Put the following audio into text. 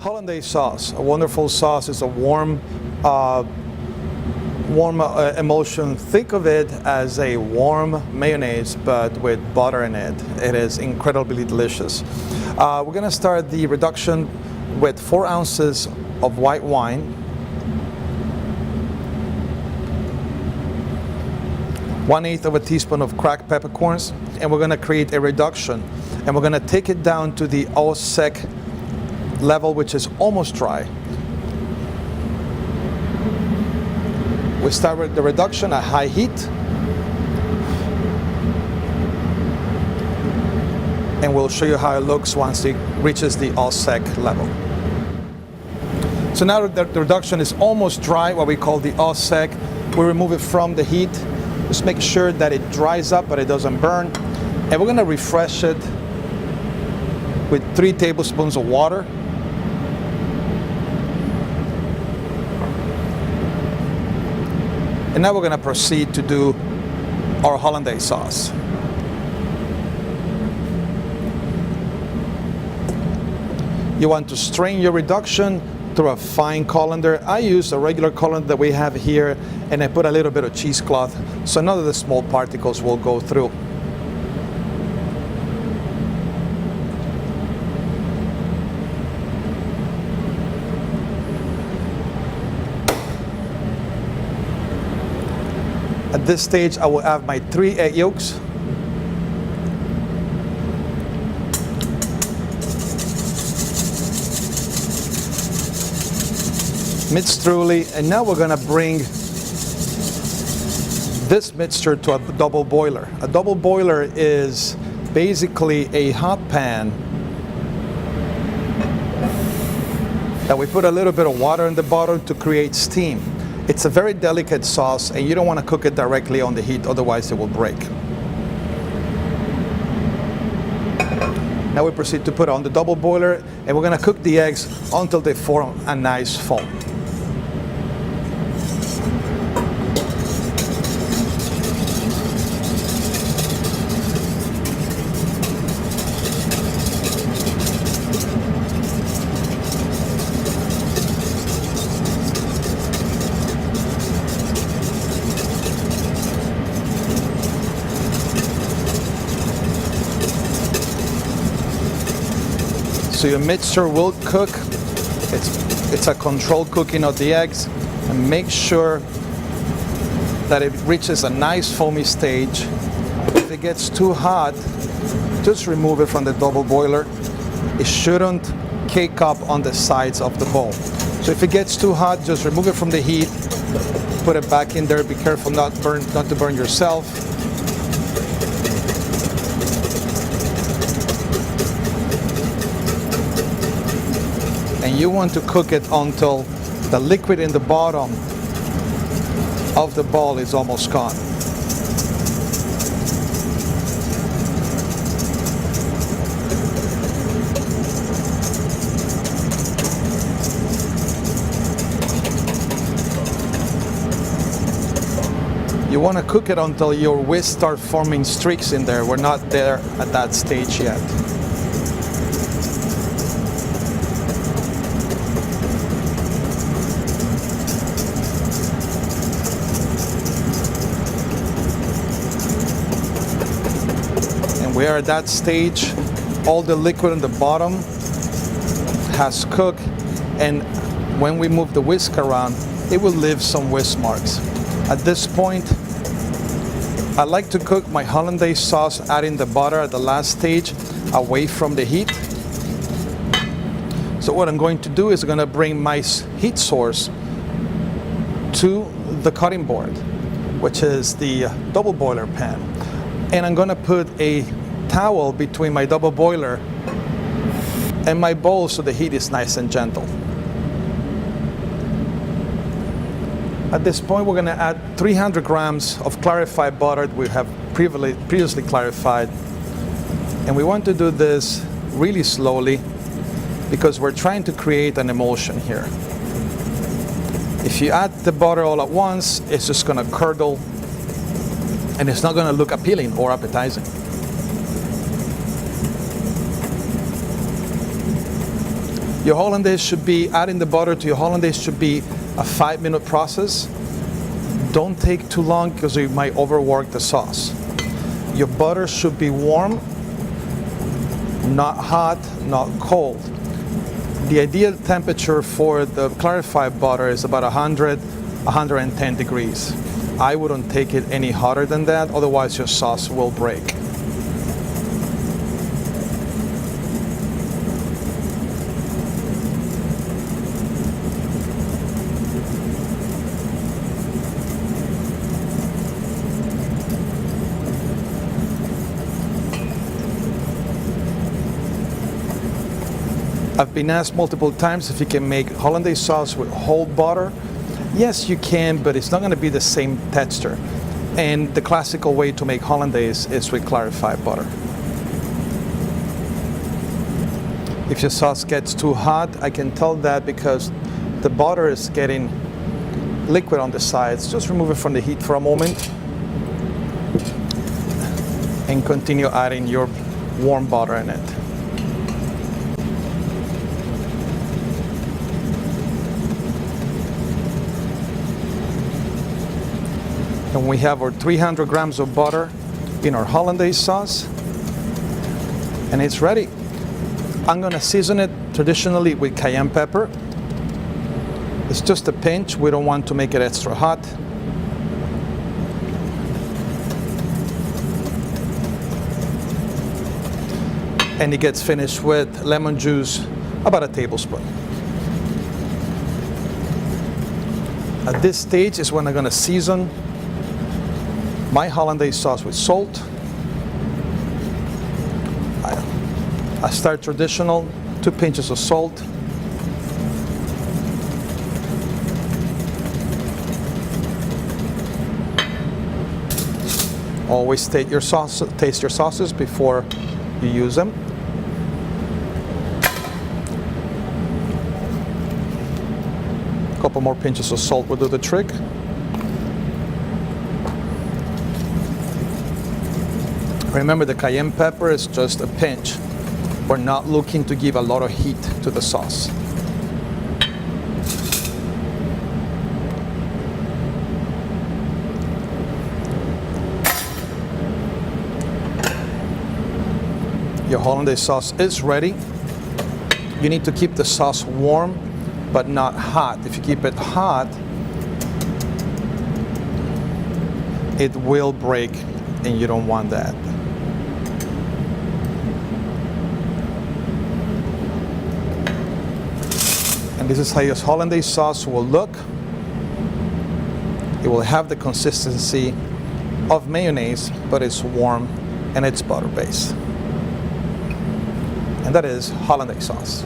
Hollandaise sauce, a wonderful sauce. Is a warm emulsion. Think of it as a warm mayonnaise, but with butter in it. It is incredibly delicious. We're gonna start the reduction with 4 ounces of white wine, 1/8 of a teaspoon of cracked peppercorns, and we're gonna create a reduction. And we're gonna take it down to the au sec level, which is almost dry. We start with the reduction at high heat, and we'll show you how it looks once it reaches the au sec level. So now that the reduction is almost dry, what we call the au sec, we remove it from the heat. Just make sure that it dries up but it doesn't burn. And we're gonna refresh it with 3 tablespoons of water. And now we're going to proceed to do our Hollandaise sauce. You want to strain your reduction through a fine colander. I use a regular colander that we have here, and I put a little bit of cheesecloth so none of the small particles will go through. At this stage, I will add my 3 egg yolks. Mixed thoroughly, and now we're going to bring this mixture to a double boiler. A double boiler is basically a hot pan that we put a little bit of water in the bottom to create steam. It's a very delicate sauce, and you don't want to cook it directly on the heat, otherwise it will break. Now we proceed to put on the double boiler, and we're going to cook the eggs until they form a nice foam. So your mixture will cook. It's a controlled cooking of the eggs, and make sure that it reaches a nice foamy stage. If it gets too hot, just remove it from the double boiler. It shouldn't cake up on the sides of the bowl. So if it gets too hot, just remove it from the heat, put it back in there. Be careful not to burn yourself. And you want to cook it until the liquid in the bottom of the bowl is almost gone. You want to cook it until your whisk start forming streaks in there. We're not there at that stage yet. We are at that stage. All the liquid in the bottom has cooked, and when we move the whisk around, it will leave some whisk marks. At this point, I like to cook my Hollandaise sauce, adding the butter at the last stage away from the heat. So what I'm going to do is I'm going to bring my heat source to the cutting board, which is the double boiler pan. And I'm going to put a towel between my double boiler and my bowl so the heat is nice and gentle. At this point, we're going to add 300 grams of clarified butter that we have previously clarified. And we want to do this really slowly because we're trying to create an emulsion here. If you add the butter all at once, it's just going to curdle and it's not going to look appealing or appetizing. Your hollandaise should be, adding the butter to your hollandaise should be a 5-minute process. Don't take too long because you might overwork the sauce. Your butter should be warm, not hot, not cold. The ideal temperature for the clarified butter is about 100, 110 degrees. I wouldn't take it any hotter than that, otherwise your sauce will break. I've been asked multiple times if you can make hollandaise sauce with whole butter. Yes, you can, but it's not going to be the same texture. And the classical way to make hollandaise is with clarified butter. If your sauce gets too hot, I can tell that because the butter is getting liquid on the sides. Just remove it from the heat for a moment and continue adding your warm butter in it. And we have our 300 grams of butter in our hollandaise sauce, and it's ready. I'm gonna season it traditionally with cayenne pepper. It's just a pinch, we don't want to make it extra hot. And it gets finished with lemon juice, about a tablespoon. At this stage is when I'm gonna season my hollandaise sauce with salt. I start traditional, 2 pinches of salt. Always taste your sauces before you use them. A couple more pinches of salt will do the trick. Remember, the cayenne pepper is just a pinch. We're not looking to give a lot of heat to the sauce. Your hollandaise sauce is ready. You need to keep the sauce warm, but not hot. If you keep it hot, it will break, and you don't want that. And this is how your hollandaise sauce will look. It will have the consistency of mayonnaise, but it's warm and it's butter-based. And that is hollandaise sauce.